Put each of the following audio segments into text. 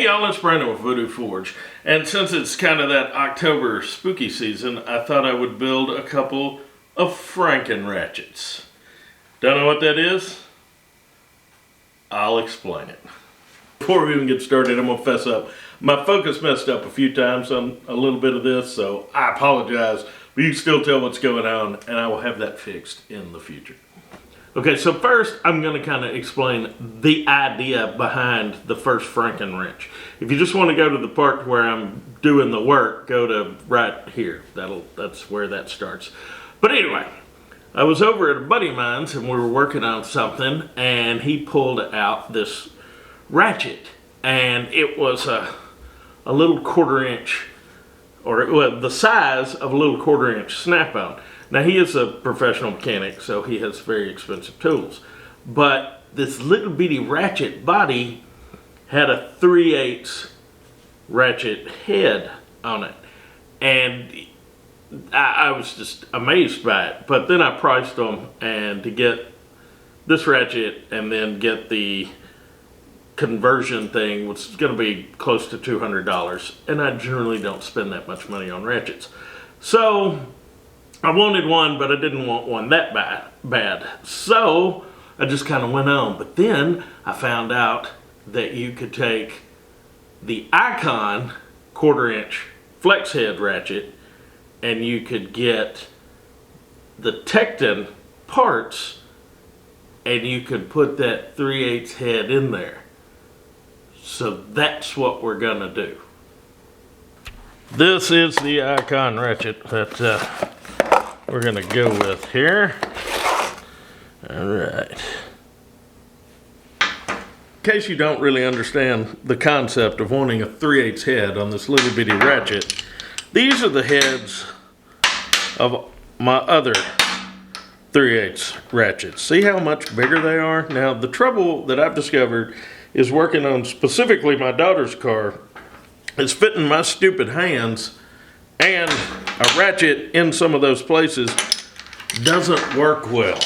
y'all, it's Brandon with Voodoo Forge, and since it's kind of that October spooky season, I thought I would build a couple of FrankenRatchets. Don't know what that is? I'll explain it. Before we even get started, I'm gonna fess up. My focus messed up a few times on a little bit of this, so I apologize, but you can still tell what's going on, and I will have that fixed in the future. Okay, so first I'm going to kind of explain the idea behind the first Franken wrench. If you just want to go to the part where I'm doing the work, go to right here. That's where that starts. But anyway, I was over at a buddy of mine's and we were working on something, and he pulled out this ratchet, and it was a little 1/4 inch, or the size of a little 1/4 inch snap-on. Now, he is a professional mechanic, so he has very expensive tools. But this little bitty ratchet body had a 3/8 ratchet head on it. And I was just amazed by it. But then I priced them, and to get this ratchet and then get the conversion thing was going to be close to $200. And I generally don't spend that much money on ratchets. So I wanted one, but I didn't want one that bad. So I just kind of went on. But then I found out that you could take the Icon 1/4 inch flex head ratchet, and you could get the Tekton parts, and you could put that 3/8 head in there. So that's what we're gonna do. This is the Icon ratchet that we're gonna go with here. All right. In case you don't really understand the concept of wanting a 3/8 head on this little bitty ratchet, these are the heads of my other 3/8 ratchets. See how much bigger they are? Now, the trouble that I've discovered is working on specifically my daughter's car is fitting my stupid hands, and a ratchet in some of those places doesn't work well.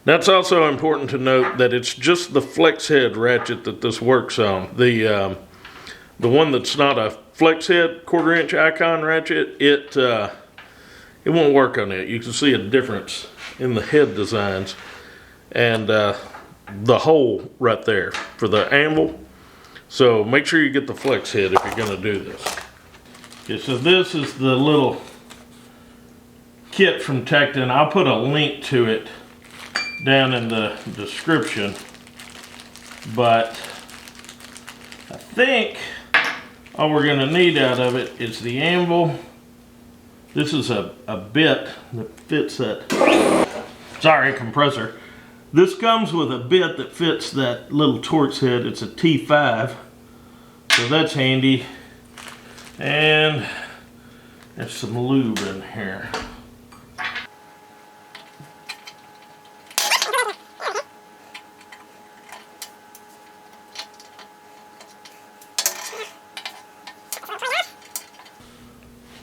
That's also important to note that it's just the flex head ratchet that this works on. The one that's not a flex head 1/4 inch Icon ratchet, it won't work on it. You can see a difference in the head designs and the hole right there for the anvil. So make sure you get the flex head if you're going to do this. Okay, so this is the little kit from Tekton. I'll put a link to it down in the description. But I think all we're going to need out of it is the anvil. This is a bit that fits that, compressor. This comes with a bit that fits that little Torx head. It's a T5, so that's handy. And there's some lube in here.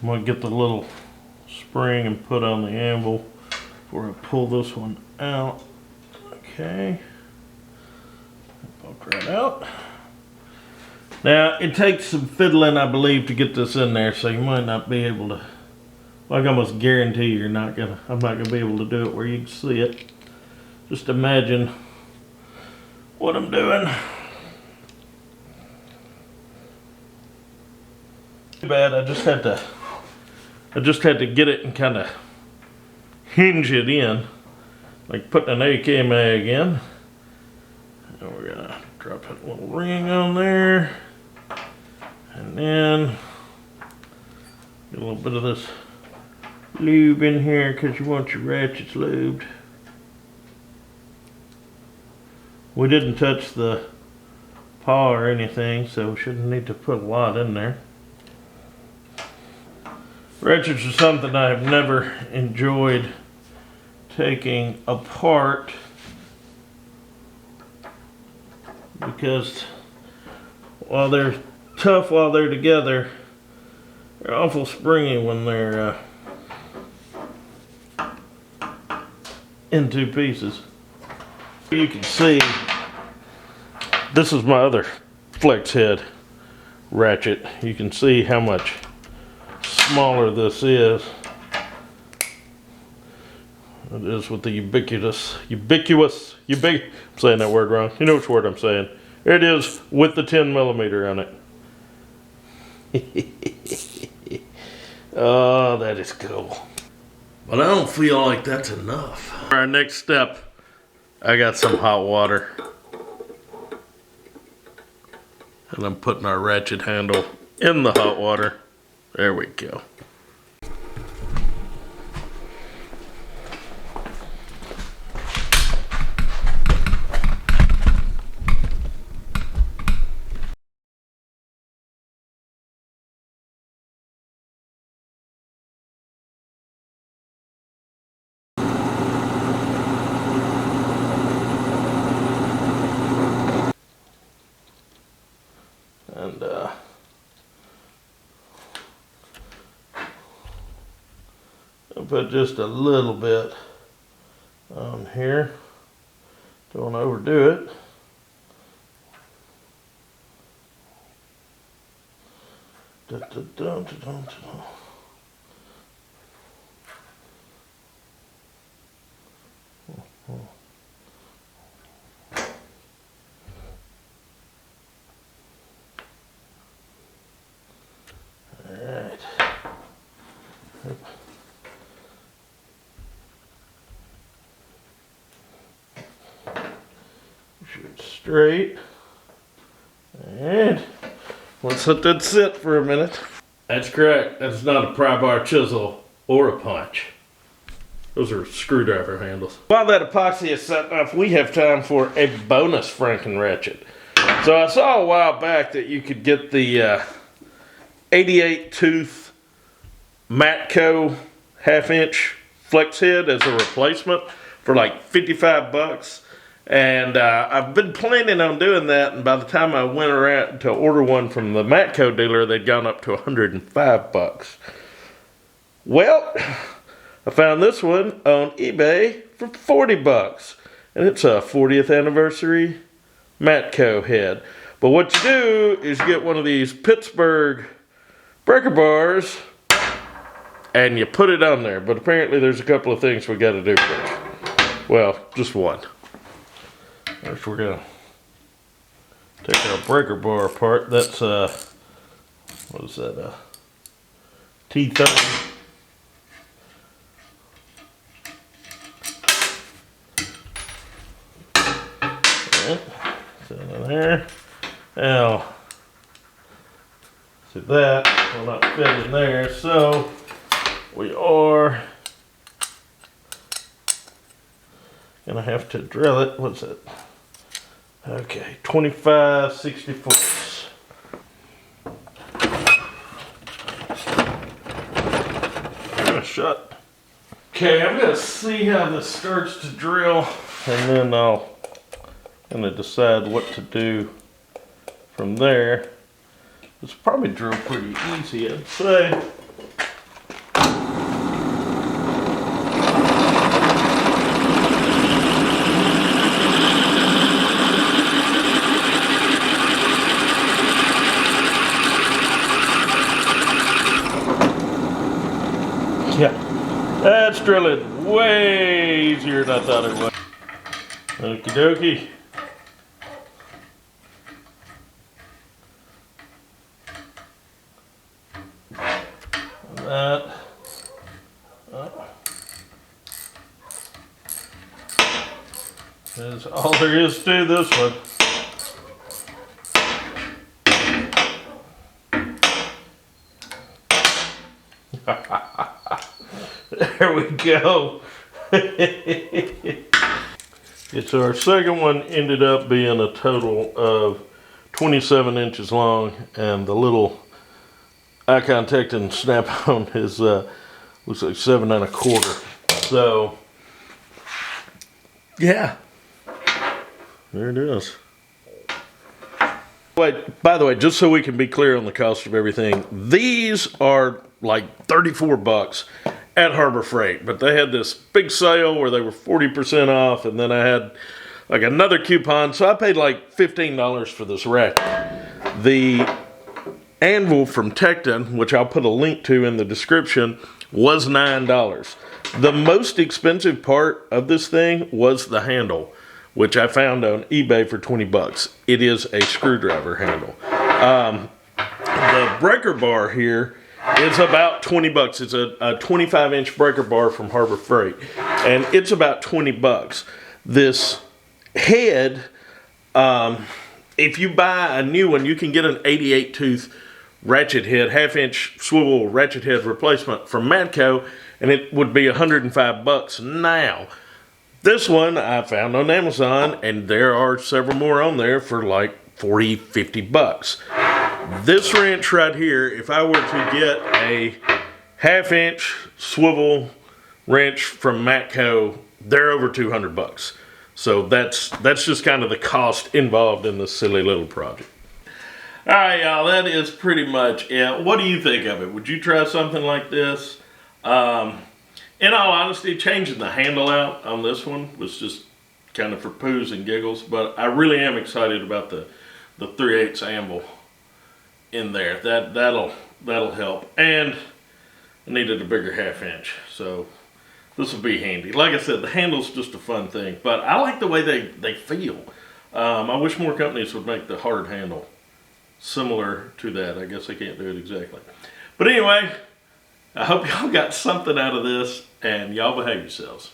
I'm going to get the little spring and put on the anvil before I pull this one out. Okay. Poke right out. Now, it takes some fiddling, I believe, to get this in there, so you might not be able to, like, I almost guarantee I'm not gonna be able to do it where you can see it. Just imagine what I'm doing. Too bad, I just had to get it and kind of hinge it in, like putting an AK mag in. And we're gonna drop a little ring on there. And then get a little bit of this lube in here because you want your ratchets lubed. We didn't touch the paw or anything, so we shouldn't need to put a lot in there. Ratchets are something I have never enjoyed taking apart because while they're tough while they're together, they're awful springy when they're in two pieces. You can see This is my other flex head ratchet. You can see how much smaller this is. It is with the I'm saying that word wrong. You know which word I'm saying. It is with the 10mm on it. Oh, that is cool. But I don't feel like that's enough. For our next step, I got some hot water. And I'm putting our ratchet handle in the hot water. There we go. And I'll put just a little bit on here. Don't overdo it. Alright. Shoot straight. And let's let that sit for a minute. That's correct. That's not a pry bar chisel or a punch. Those are screwdriver handles. While that epoxy is set up, we have time for a bonus Franken ratchet. So I saw a while back that you could get the 88 tooth Matco 1/2 inch flex head as a replacement for like 55 bucks. And I've been planning on doing that, and by the time I went around to order one from the Matco dealer, they'd gone up to 105 bucks. Well, I found this one on eBay for 40 bucks, and it's a 40th anniversary Matco head. But what you do is you get one of these Pittsburgh breaker bars, and you put it on there. But apparently there's a couple of things we got to do first. Well, just one. First we're gonna take our breaker bar apart. That's what is that? T30. Set in there. Now, see that will not fit in there, so we are gonna have to drill it. What's it? Okay, 25/64. Shut. Okay, I'm gonna see how this starts to drill, and then I'm gonna decide what to do from there. It's probably drill pretty easy, I'd say. Yeah, that's drilling way easier than I thought it would. Okie dokie. That. Is all there is to this one. There we go. It's our second one, ended up being a total of 27 inches long, and the little Icon Tekton snap-on is looks like 7 1/4. So yeah, there it is. Wait, by the way, just so we can be clear on the cost of everything, these are like 34 bucks at Harbor Freight, but they had this big sale where they were 40% off, and then I had like another coupon. So I paid like $15 for this ratchet. The anvil from Tekton, which I'll put a link to in the description, was $9. The most expensive part of this thing was the handle, which I found on eBay for 20 bucks. It is a screwdriver handle. The breaker bar here is about 20 bucks. It's a 25-inch breaker bar from Harbor Freight, and it's about 20 bucks. This head, if you buy a new one, you can get an 88 tooth ratchet head, half-inch swivel ratchet head replacement from Matco, and it would be 105 bucks now. This one I found on Amazon, and there are several more on there for like 40, 50 bucks. This wrench right here, if I were to get a half-inch swivel wrench from Matco, they're over 200 bucks. So that's just kind of the cost involved in this silly little project. All right, y'all, that is pretty much it. What do you think of it? Would you try something like this? In all honesty, changing the handle out on this one was just kind of for poos and giggles, but I really am excited about the 3/8 anvil in there. That'll help. And I needed a bigger half-inch, so this will be handy. Like I said, the handle's just a fun thing, but I like the way they feel. I wish more companies would make the hard handle similar to that. I guess I can't do it exactly. But anyway, I hope y'all got something out of this, and y'all behave yourselves.